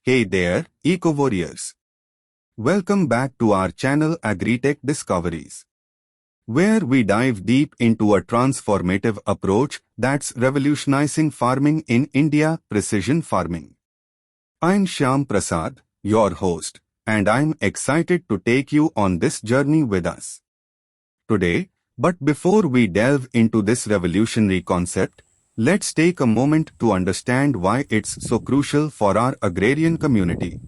Hey there, eco-warriors. Welcome back to our channel Agri-Tech Discoveries, where we dive deep into a transformative approach that's revolutionizing farming in India, precision farming. I'm Shyam Prasad, your host, and I'm excited to take you on this journey with us today. But before we delve into this revolutionary concept, let's take a moment to understand why it's so crucial for our agrarian community.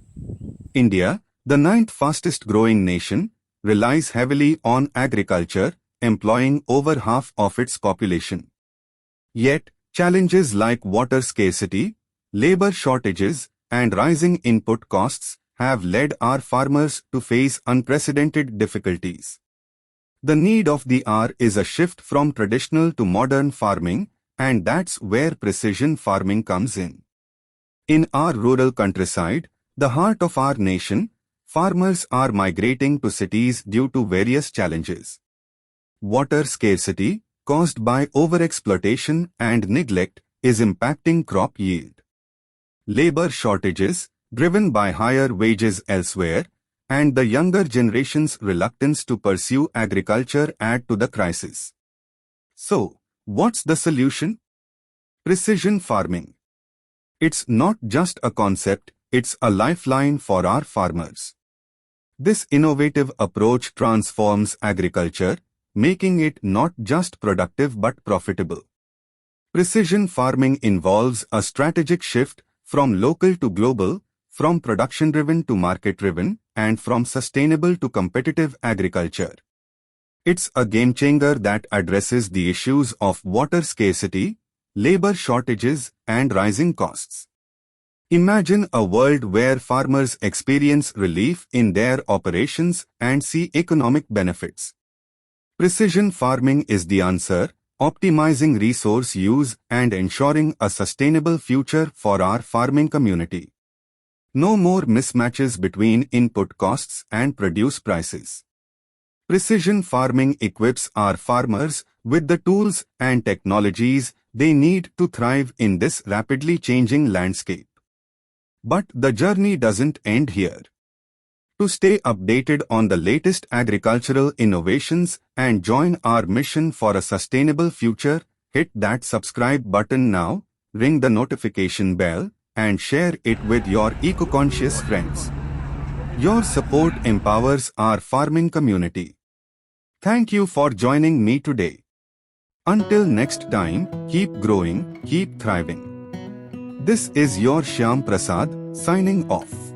India, the ninth fastest growing nation, relies heavily on agriculture, employing over half of its population. Yet, challenges like water scarcity, labor shortages, and rising input costs have led our farmers to face unprecedented difficulties. The need of the hour is a shift from traditional to modern farming, and that's where precision farming comes in. In our rural countryside, the heart of our nation, farmers are migrating to cities due to various challenges. Water scarcity, caused by overexploitation and neglect, is impacting crop yield. Labor shortages, driven by higher wages elsewhere, and the younger generation's reluctance to pursue agriculture add to the crisis. So, what's the solution? Precision farming. It's not just a concept, it's a lifeline for our farmers. This innovative approach transforms agriculture, making it not just productive but profitable. Precision farming involves a strategic shift from local to global, from production-driven to market-driven, and from sustainable to competitive agriculture. It's a game-changer that addresses the issues of water scarcity, labor shortages, and rising costs. Imagine a world where farmers experience relief in their operations and see economic benefits. Precision farming is the answer, optimizing resource use and ensuring a sustainable future for our farming community. No more mismatches between input costs and produce prices. Precision farming equips our farmers with the tools and technologies they need to thrive in this rapidly changing landscape. But the journey doesn't end here. To stay updated on the latest agricultural innovations and join our mission for a sustainable future, hit that subscribe button now, ring the notification bell, and share it with your eco-conscious friends. Your support empowers our farming community. Thank you for joining me today. Until next time, keep growing, keep thriving. This is your Shyam Prasad, signing off.